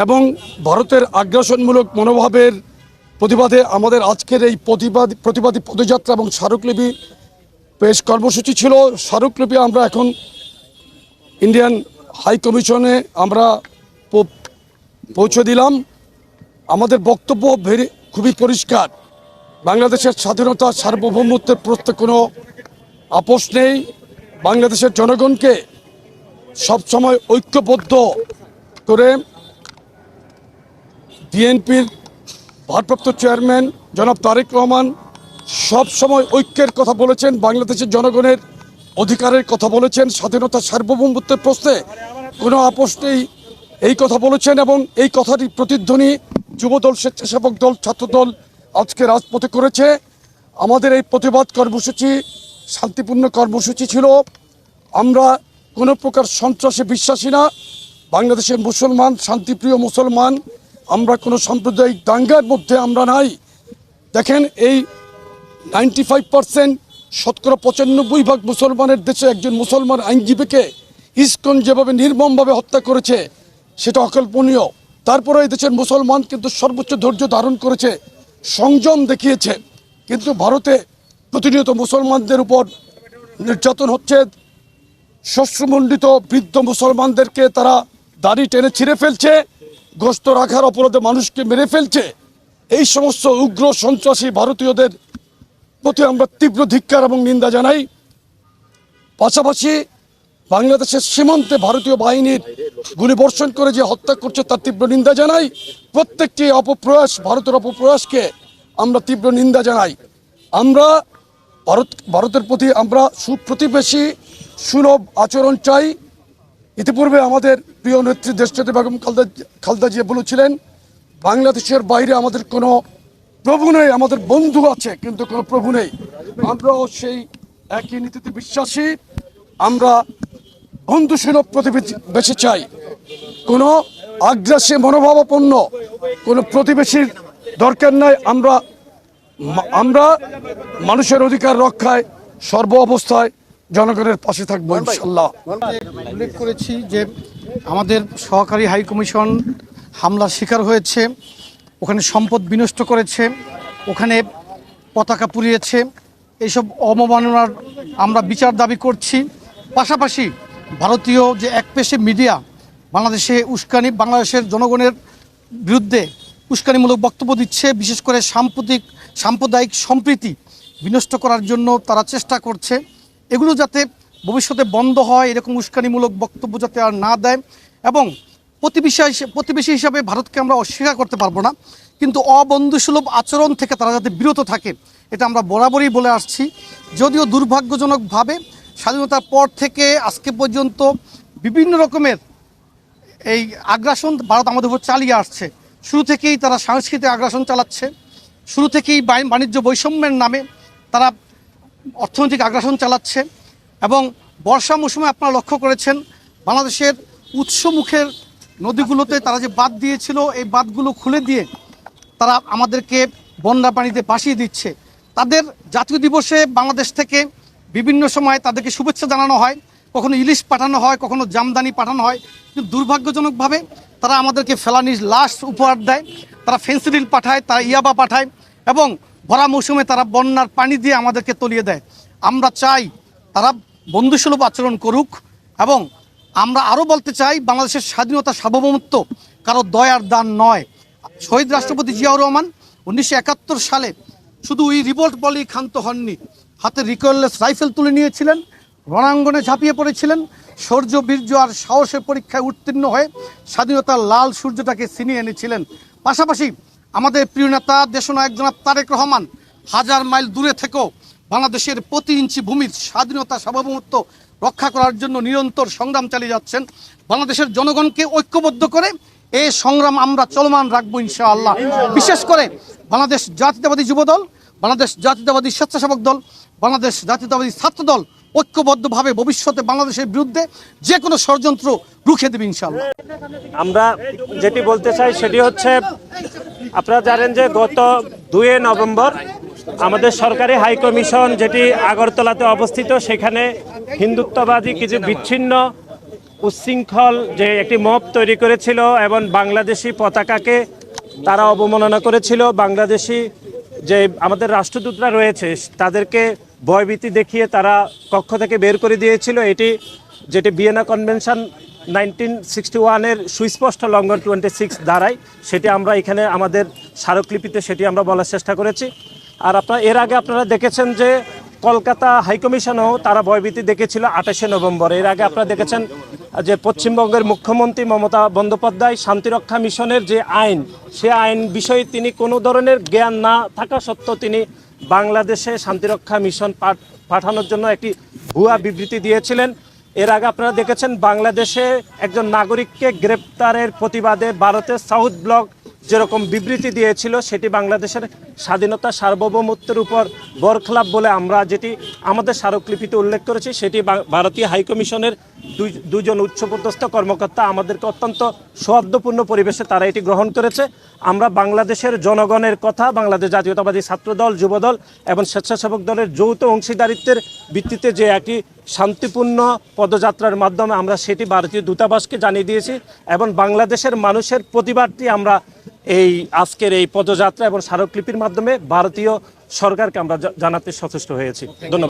এবং ভারতের আগ্রাসনমূলক মনোভাবের প্রতিবাদে আমাদের আজকের এই প্রতিবাদী পদযাত্রা এবং স্মারকলিপি পেশ কর্মসূচি ছিল। স্মারকলিপি আমরা এখন ইন্ডিয়ান হাই কমিশনে আমরা পৌঁছে দিলাম। আমাদের বক্তব্য খুবই পরিষ্কার। বাংলাদেশের স্বাধীনতা সার্বভৌমত্বের প্রশ্নে কোনো আপোষ নেই। বাংলাদেশের জনগণকে সবসময় ঐক্যবদ্ধ করে বিএনপির ভারপ্রাপ্ত চেয়ারম্যান জনাব তারেক রহমান সবসময় ঐক্যের কথা বলেছেন, বাংলাদেশের জনগণের অধিকারের কথা বলেছেন, স্বাধীনতা সার্বভৌমত্বের প্রশ্নে কোনো আপোষ নেই এই কথা বলেছেন। এবং এই কথারই প্রতিধ্বনি যুবদল, স্বেচ্ছাসেবক দল, ছাত্রদল আজকে রাজপথে করেছে। আমাদের এই প্রতিবাদ কর্মসূচি শান্তিপূর্ণ কর্মসূচি ছিল। আমরা কোনো প্রকার সন্ত্রাসে বিশ্বাসী না। বাংলাদেশের মুসলমান, শান্তিপ্রিয় মুসলমান, আমরা কোনো সাম্প্রদায়িক দাঙ্গার মধ্যে আমরা নাই। দেখেন, এই 95% শতকরা 95% মুসলমানের দেশে একজন মুসলমান আইনজীবীকে ইসকন যেভাবে নির্মমভাবে হত্যা করেছে সেটা অকল্পনীয়। তারপরে এই দেশের মুসলমান কিন্তু সর্বোচ্চ ধৈর্য ধারণ করেছে, সংযম দেখিয়েছে। কিন্তু ভারতে প্রতিনিয়ত মুসলমানদের উপর নির্যাতন হচ্ছে। শ্বশ্রমণ্ডিত বৃদ্ধ মুসলমানদেরকে তারা দাড়ি টেনে ছিঁড়ে ফেলছে, গোশত রাখার অপরাধে মানুষকে মেরে ফেলছে। এই সমস্ত উগ্র সন্ত্রাসী ভারতীয়দের প্রতি আমরা তীব্র ধিক্কার এবং নিন্দা জানাই। পাশাপাশি বাংলাদেশের সীমান্তে ভারতীয় বাহিনীর গুলিবর্ষণ করে যে হত্যা করছে তার তীব্র নিন্দা জানাই। প্রত্যেকটি অপপ্রয়াস, ভারতের অপপ্রয়াসকে আমরা তীব্র নিন্দা জানাই। আমরা ভারতের প্রতি আমরা সুপ্রতিবেশী সুলভ আচরণ চাই। ইতিপূর্বে আমাদের প্রিয় নেত্রী দেশনেত্রী বেগম খালেদা জিয়া বলেছিলেন, বাংলাদেশের বাইরে আমাদের কোনো প্রভু নেই, আমাদের বন্ধু আছে কিন্তু কোনো প্রভু নেই। আমরাও সেই একই নীতিতে বিশ্বাসী। আমরা বন্ধুসুলভ প্রতিবেশী চাই। কোনো আগ্রাসী মনোভাবাপন্ন কোনো প্রতিবেশীর দরকার নাই। আমরা মানুষের অধিকার রক্ষায় সর্ব অবস্থায় জনগণের পাশে থাকবো ইনশাল্লাহ। উল্লেখ করেছি যে আমাদের সহকারী হাই কমিশন হামলার শিকার হয়েছে, ওখানে সম্পদ বিনষ্ট করেছে, ওখানে পতাকা পুড়িয়েছে। এইসব অবমাননার আমরা বিচার দাবি করছি। পাশাপাশি ভারতীয় যে একপেশে মিডিয়া বাংলাদেশের জনগণের বিরুদ্ধে উস্কানিমূলক বক্তব্য দিচ্ছে, বিশেষ করে সাম্প্রদায়িক সম্প্রীতি বিনষ্ট করার জন্য তারা চেষ্টা করছে। এগুলো যাতে ভবিষ্যতে বন্ধ হয়, এরকম উস্কানিমূলক বক্তব্য যাতে আর না দেয়। এবং প্রতিবেশী হিসাবে ভারতকে আমরা অস্বীকার করতে পারবো না, কিন্তু অবন্ধুসুলভ আচরণ থেকে তারা যাতে বিরত থাকে এটা আমরা বরাবরই বলে আসছি। যদিও দুর্ভাগ্যজনকভাবে স্বাধীনতার পর থেকে আজকে পর্যন্ত বিভিন্ন রকমের এই আগ্রাসন ভারত আমাদের উপর চালিয়ে আসছে। শুরু থেকেই তারা সাংস্কৃতিক আগ্রাসন চালাচ্ছে, শুরু থেকেই বাণিজ্য বৈষম্যের নামে তারা অর্থনৈতিক আগ্রাসন চালাচ্ছে। এবং বর্ষা মৌসুমে আপনারা লক্ষ্য করেছেন বাংলাদেশের উৎসমুখের নদীগুলোতে তারা যে বাঁধ দিয়েছিল, এই বাঁধগুলো খুলে দিয়ে তারা আমাদেরকে বন্যা পানিতে ভাসিয়ে দিচ্ছে। তাদের জাতীয় দিবসে বাংলাদেশ থেকে বিভিন্ন সময় তাদেরকে শুভেচ্ছা জানানো হয়, কখনো ইলিশ পাঠানো হয়, কখনো জামদানি পাঠানো হয়। কিন্তু দুর্ভাগ্যজনকভাবে তারা আমাদেরকে ফেলানির লাশ উপহার দেয়, তারা ফেন্সিডিল পাঠায়, তারা ইয়াবা পাঠায় এবং ভরা মৌসুমে তারা বন্যার পানি দিয়ে আমাদেরকে তলিয়ে দেয়। আমরা চাই তারা বন্ধুসুলভ আচরণ করুক। এবং আমরা আরও বলতে চাই, বাংলাদেশের স্বাধীনতা সার্বভৌমত্ব কারো দয়ার দান নয়। শহীদ রাষ্ট্রপতি জিয়াউর রহমান 1971 সালে শুধু ওই রিভোল্ট বলেই ক্ষান্ত হননি, হাতে রিকয়েললেস রাইফেল তুলে নিয়েছিলেন, রণাঙ্গনে ঝাঁপিয়ে পড়েছিলেন, শৌর্য, বীর্য আর সাহসের পরীক্ষায় উত্তীর্ণ হয়ে স্বাধীনতার লাল সূর্যটাকে ছিনিয়ে এনেছিলেন। পাশাপাশি আমাদের প্রিয় নেতা দেশনায়ক জনাব তারেক রহমান হাজার মাইল দূরে থেকেও বাংলাদেশের প্রতি ইঞ্চি ভূমির স্বাধীনতা সার্বভৌমত্ব রক্ষা করার জন্য নিরন্তর সংগ্রাম চালিয়ে যাচ্ছেন। বাংলাদেশের জনগণকে ঐক্যবদ্ধ করে এই সংগ্রাম আমরা চলমান রাখবো ইনশাআল্লাহ। বিশেষ করে বাংলাদেশ জাতীয়তাবাদী যুবদল, বাংলাদেশ জাতীয়তাবাদী স্বেচ্ছাসেবক দল, বাংলাদেশ জাতীয়তাবাদী ছাত্রদল ঐক্যবদ্ধভাবে ভবিষ্যতে বাংলাদেশের বিরুদ্ধে যে কোনো ষড়যন্ত্র রুখে দেবে ইনশাআল্লাহ। আমরা যেটি বলতে চাই সেটি হচ্ছে, আপনারা জানেন যে গত 2 নভেম্বর আমাদের সরকারি হাই কমিশন যেটি আগরতলাতে অবস্থিত, সেখানে হিন্দুত্ববাদী কিছু বিচ্ছিন্ন উচ্ছৃঙ্খল যে একটি মব তৈরি করেছিল এবং বাংলাদেশি পতাকাকে তারা অবমাননা করেছিল। বাংলাদেশি যে আমাদের রাষ্ট্রদূতরা রয়েছে তাদেরকে ভয়ভীতি দেখিয়ে তারা কক্ষ থেকে বের করে দিয়েছিল। যেটি ভিয়েনা কনভেনশন 1961-এর সুস্পষ্ট লঙ্ঘন 26 ধারায়, সেটি আমরা এখানে আমাদের স্মারকলিপিতে সেটি আমরা বলার চেষ্টা করেছি। আর এর আগে আপনারা দেখেছেন যে কলকাতা হাইকমিশনেও তারা ভয়ভীতি দেখেছিল 28শে নভেম্বর। এর আগে আপনারা দেখেছেন যে পশ্চিমবঙ্গের মুখ্যমন্ত্রী মমতা বন্দ্যোপাধ্যায় শান্তিরক্ষা মিশনের যে আইন, সে আইন বিষয়ে তিনি কোনো ধরনের জ্ঞান না থাকা সত্ত্বেও তিনি বাংলাদেশে শান্তিরক্ষা মিশন পাঠানোর জন্য একটি ভুয়া বিবৃতি দিয়েছিলেন। এর আগে আপনারা দেখেছেন বাংলাদেশে একজন নাগরিককে গ্রেপ্তারের প্রতিবাদে ভারতের সাউথ ব্লক যেরকম বিবৃতি দিয়েছিল, সেটি বাংলাদেশের স্বাধীনতা সার্বভৌমত্বের উপর বরখলাপ বলে আমরা যেটি আমাদের স্মারকলিপিতে উল্লেখ করেছি, সেটি ভারতীয় হাইকমিশনের দুজন উচ্চপদস্থ কর্মকর্তা আমাদেরকে অত্যন্ত সৌহার্দ্যপূর্ণ পরিবেশে তারা এটি গ্রহণ করেছে। আমরা বাংলাদেশের জনগণের কথা, বাংলাদেশ জাতীয়তাবাদী ছাত্রদল, যুবদল এবং স্বেচ্ছাসেবক দলের যৌথ অংশীদারিত্বের ভিত্তিতে যে একটি শান্তিপূর্ণ পদযাত্রার মাধ্যমে আমরা সেটি ভারতীয় দূতাবাসকে জানিয়ে দিয়েছি এবং বাংলাদেশের মানুষের প্রতিবাদটি আমরা এই আজকের এই পদযাত্রা এবং স্মারকলিপির মাধ্যমে ভারতীয় সরকারকে আমরা জানাতে সচেষ্ট হয়েছি। ধন্যবাদ।